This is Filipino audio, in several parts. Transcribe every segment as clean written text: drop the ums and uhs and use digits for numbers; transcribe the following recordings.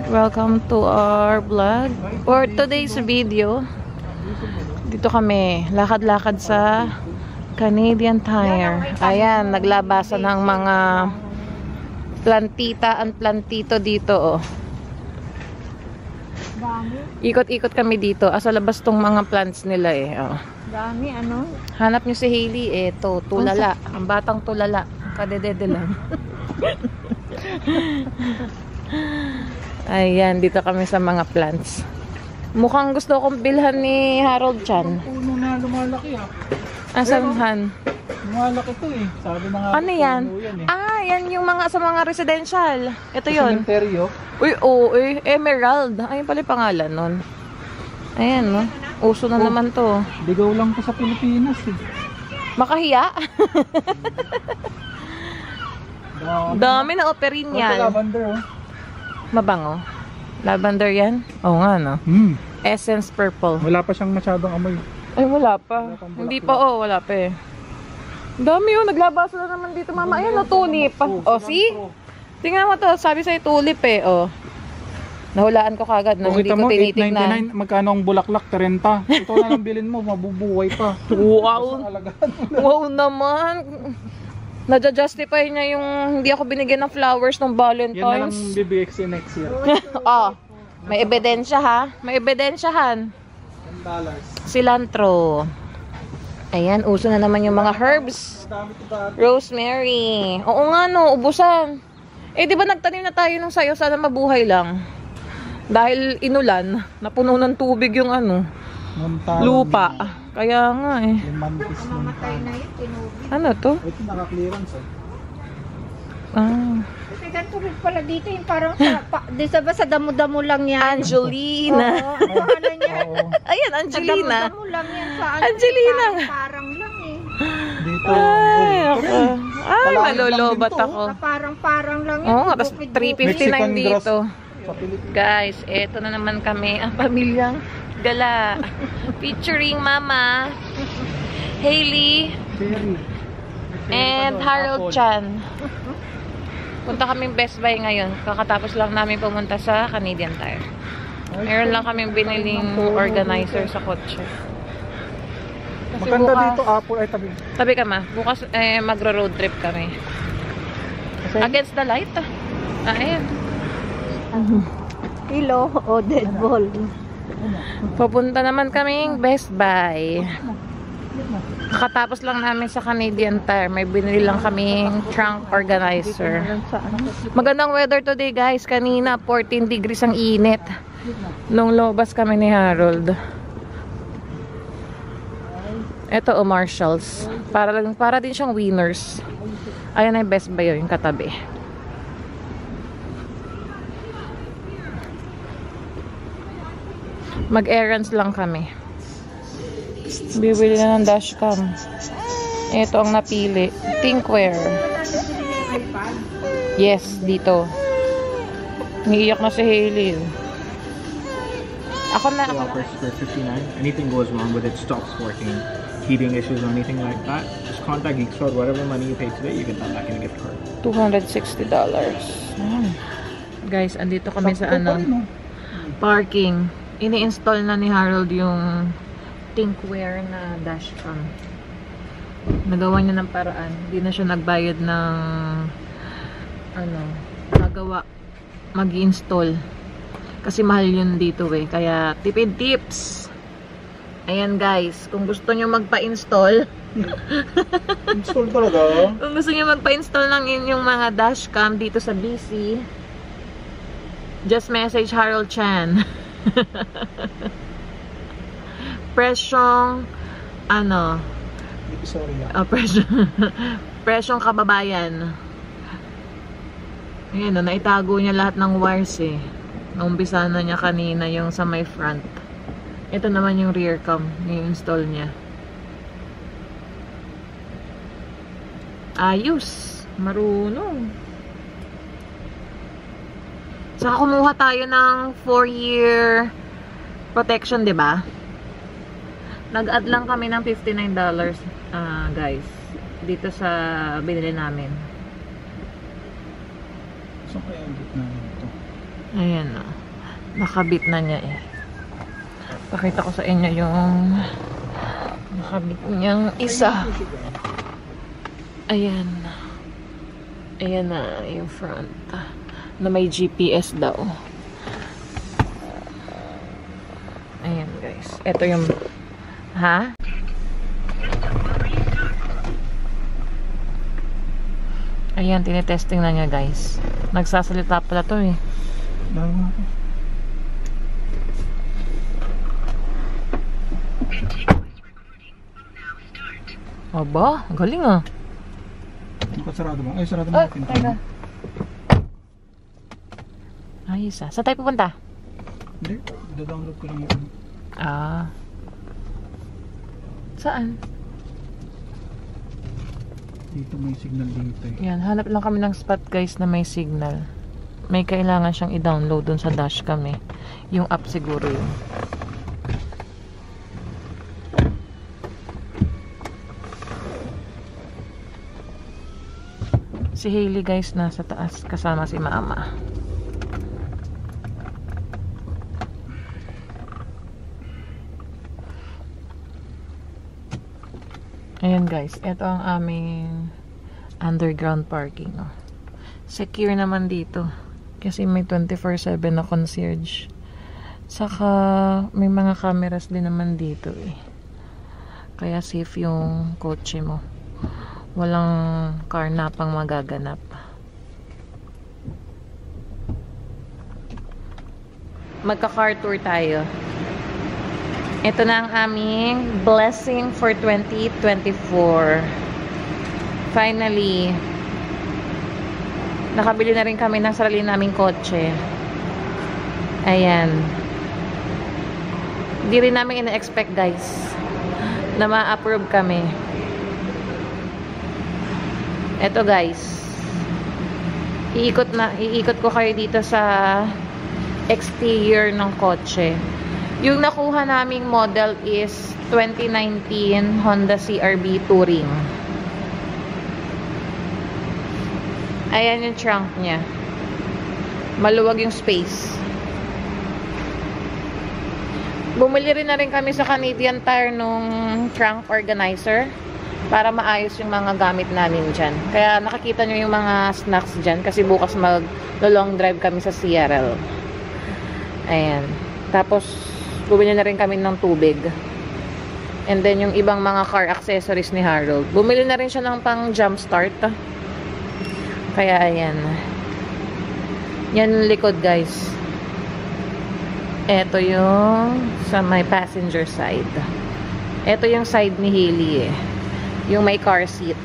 Welcome to our vlog or today's video. Dito kami, lakad-lakad sa Canadian Tire. Ayan, naglabasan ng mga plantita and plantito dito, oh. Ikot-ikot kami dito. Asa labas tong mga plants nila, eh, oh. Dami, ano? Hanap nyo si Hailey, eh, to, tulala. Ang batang tulala. Kadedede lang. Ayan, dito kami sa mga plants. Mukhang gusto kong bilhan ni Harold Chan. Puno na lumalaki, ah. Asan han? Lumalaki to, eh. Sabi na nga. Ano yan? Yan, eh. Ah, yan yung mga sa mga residential. Ito yun. Cementerio. Uy, oo, eh, Emerald. Ayun pala yung pangalan nun. Ayan, no? Uso na naman to. Ligaw lang to sa Pilipinas, eh. Makahiya? Dami na operin yan. Lavender, oh. Mabango. Lavender yan? Oo nga, no? Essence purple. Wala pa siyang masyadong amoy. Ay, wala pa. Hindi pa, oh. Wala pa, eh. Dami, oh. Naglabasa na naman dito, mama. Ayan, no, tulip. Oh, see? Tingnan mo to. Sabi sa'yo, tulip, eh, oh. Nahulaan ko kagad na hindi ko tinitignan. 8.99, magkano ang bulaklak? 30. Ito na lang bilhin mo, mabubuhay pa. Wow. Wow naman. Nadja-justify niya yung hindi ako binigyan ng flowers ng Valentine's. Yan na lang bibigay ko next year. Oh, may ebidensya, ha? May ebidensyahan. $10. Cilantro. Ayan, uso na naman yung mga herbs. Rosemary. Oo nga, no, ubusan. Eh, di ba nagtanim na tayo ng sayo? Sana mabuhay lang. Dahil inulan, napuno ng tubig yung ano, lupa. Kaya nga, eh. Mamatay na yun, tinubig. Ano to? Ito naka-clearance, eh. Ah. Kasi ganito rin pala dito, yung parang di sa ba sa damo-damo lang yan? Angelina. Oo, ang pangalan niya. Ayan, Sa Angelina. damo-damo lang yan sa ano. Angelina. Parang lang eh. Dito. Ay, ako. Ay, Palayan malolobat lang din to. ako. Parang lang yan. Oo nga, tapos Bukid-bukid. 359 dito. Sa Pilipinas. Guys, eto na naman kami, ang pamilyang gala. Featuring Mama, Hailey, and Harold Chan. Punta kaming Best Buy ngayon. Kakatapos lang namin pumunta sa Canadian Tire. Meron lang kaming biniling organizer sa kotse. Kasi Maganda bukas, dito, apple. Ay, tabi. tabi ka ma, bukas magro-road trip kami. Against the light. Ah, ayan. Kilo o dead ball. Papunta naman kaming Best Buy. Kakatapos lang namin sa Canadian Tire. May binili lang kaming trunk organizer. Magandang weather today, guys. Kanina 14 degrees ang init nung lobas kami ni Harold. Ito, Marshalls. Para din siyang Winners. Ayan na yung Best Buy, yung katabi. Mag-errands lang kami. Bibili na ng dashcam. Ito ang napili. Thinkware. Yes, dito. Niiyak na si Hailey. Ako na. Offers for $59. Anything goes wrong with it, stops working, heating issues or anything like that, just contact Geekstore. Whatever money you pay today, you get that back in a gift card. $260. Guys, andito kami sa ano, parking. Ini-install na ni Harold yung Thinkware na dashcam. Nagawa niya ng paraan. Hindi na siya nagbayad ng ano, nagawa mag-install. Kasi mahal yun dito, eh. Kaya tipid tips. Ayan, guys, kung gusto niyo magpa-install, Install talaga. kung gusto niyo magpa-install ng inyong mga dashcam dito sa BC, just message Harold Chan. Presyong ano, Sorry, presyong kababayan. Ayan, no, naitago niya lahat ng wires, eh. Naumpisa na niya kanina yung sa may front. Ito naman yung rear cam, i-install niya. Ayos, marunong. Saka kumuha tayo ng 4-year protection, 'di ba? Nag-add lang kami ng $59, guys, dito sa binili namin. Saan kaya ang gitna nito? Ayan o. Nakabit na niya eh. Pakita ko sa inyo yung nakabit niyang isa. Ayan. Ayan na yung front. Na may GPS daw. Ayan guys. Ito yung... Ha? Ayan, tinetesting na niya guys. Nagsasalita pala to eh. Aba, galing ah. Sarado mo. Ay, sarado mo. Teka. Ayos ah. Saan tayo pupunta? Hindi, download ko lang yun. Ah. Saan? Dito may signal dito eh. Yan, hanap lang kami ng spot guys na may signal. May kailangan siyang i-download dun sa dashcam eh. Yung app siguro yun. Si Hailey guys nasa taas kasama si mama. Ayan guys, ito ang aming underground parking. Oh. Secure naman dito. Kasi may 24/7 na concierge. Saka may mga cameras din naman dito eh. Kaya safe yung kotse mo. Walang karnapang magaganap. Magka-car tour tayo. Ito na ang aming blessing for 2024. Finally, nakabili na rin kami ng sarili naming kotse. Ayan. Hindi rin namin ina-expect guys na ma-approve kami. Ito guys. Iikot ko kayo dito sa exterior ng kotse. Yung nakuha naming model is 2019 Honda CR-V Touring. Ayan yung trunk niya. Maluwag yung space. Bumili rin na rin kami sa Canadian Tire nung trunk organizer para maayos yung mga gamit namin dyan. Kaya nakikita nyo yung mga snacks dyan kasi bukas mag-long drive kami sa CRL. Ayan. Tapos bumili na rin kami ng tubig. And then, yung ibang mga car accessories ni Harold. Bumili na rin siya ng pang jump start. Kaya, ayan. Yan yung likod, guys. Ito yung sa may passenger side. Ito yung side ni Hailey eh. Yung may car seat.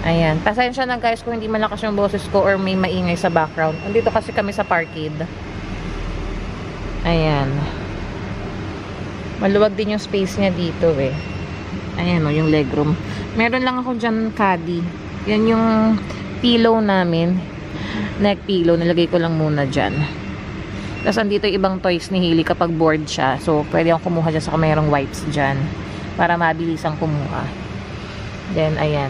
Ayan. Pasensya na guys kung hindi malakas yung boses ko or may maingay sa background. Andito kasi kami sa parkade. Ayan. Maluwag din yung space niya dito eh. Ayan o, yung legroom. Meron lang ako dyan caddy. Yan yung pillow namin. Neck pillow. Nilagay ko lang muna dyan. Tapos andito yung ibang toys ni Hailey kapag bored siya. So, pwede akong kumuha dyan sa mayroong wipes dyan. Para mabilisang kumuha. Then, ayan.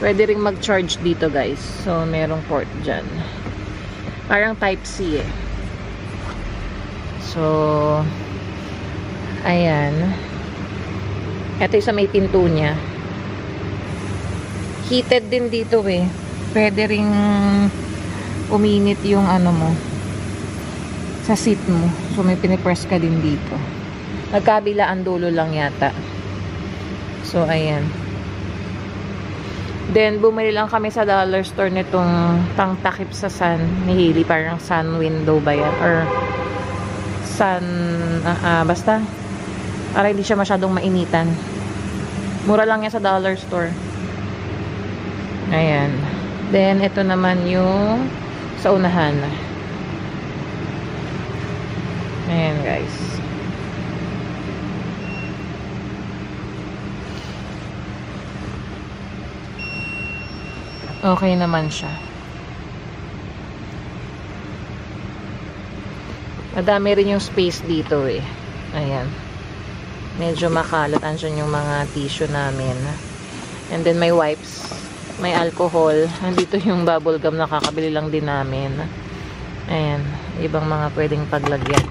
Pwede ring mag-charge dito guys. So, merong port dyan. Parang type C eh. So, ayan. Ito yung sa may pinto niya. Heated din dito eh. Pwede ring uminit yung ano mo sa seat mo. So, may pinipress ka din dito. Nagkabilaan dulo lang yata. So, ayan. Then, bumili lang kami sa dollar store nitong pangtakip sa sun ni Hailey. Parang sun window ba yan? Or sun, basta. Para hindi siya masyadong mainitan. Mura lang yan sa dollar store. Ayan. Then, ito naman yung sa unahan. Ayan, guys. Okay naman siya. Madami rin yung space dito eh. Ayan. Medyo makalat. Andyan yung mga tissue namin. And then may wipes. may alcohol. Nandito yung bubble gum na kakabili lang din namin. Ayan, ibang mga pwedeng paglagyan.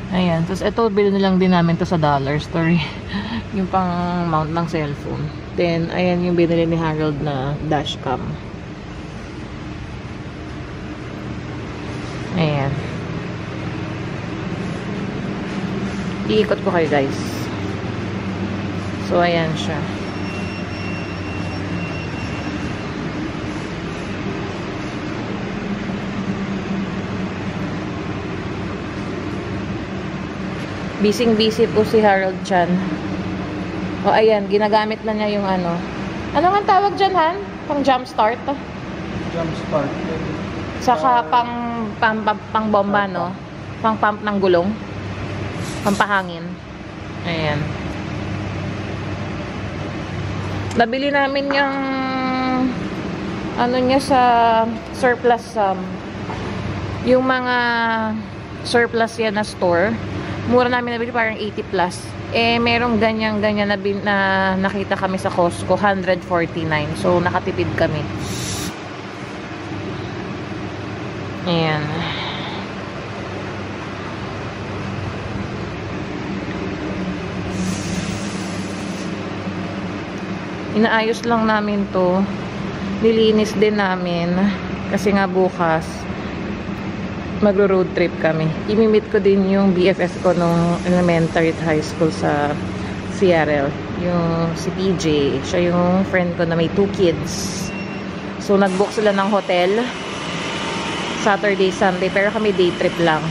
Ayan, tapos ito, bilhin lang din namin to sa dollar store. Yung pang mount ng cellphone. Then, ayan yung binili ni Harold na dashcam. Ayan. Iikot ko kayo, guys. So, ayan siya. Busy po si Harold Chan. O, ayan. Ginagamit na niya yung ano. Ano nga tawag dyan, Han? Pang jump start? Jump start. Saka pang bomba, no? Pang pump ng gulong. Pampahangin. Ayan. Nabili namin yung ano niya sa surplus yung mga surplus yan na store. Mura namin nabili, parang 80 plus. Eh, merong ganyan-ganyan na nakita kami sa Costco, 149. So, nakatipid kami. Ayan. Inaayos lang namin to. Nilinis din namin. Kasi nga bukas, magro-road trip kami. Imimit ko din yung BFF ko nung elementary at high school sa CRL. Yung si PJ. Siya yung friend ko na may 2 kids. So, nag-book sila ng hotel. Saturday, Sunday. Pero kami day trip lang.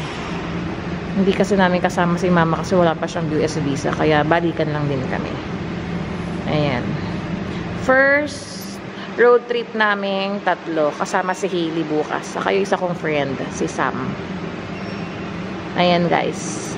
Hindi kasi namin kasama si mama kasi wala pa siyang US visa. Kaya balikan lang din kami. Ayan. First road trip namin 3. Kasama si Hailey bukas. Saka yung isa kong friend, si Sam. Ayan, guys.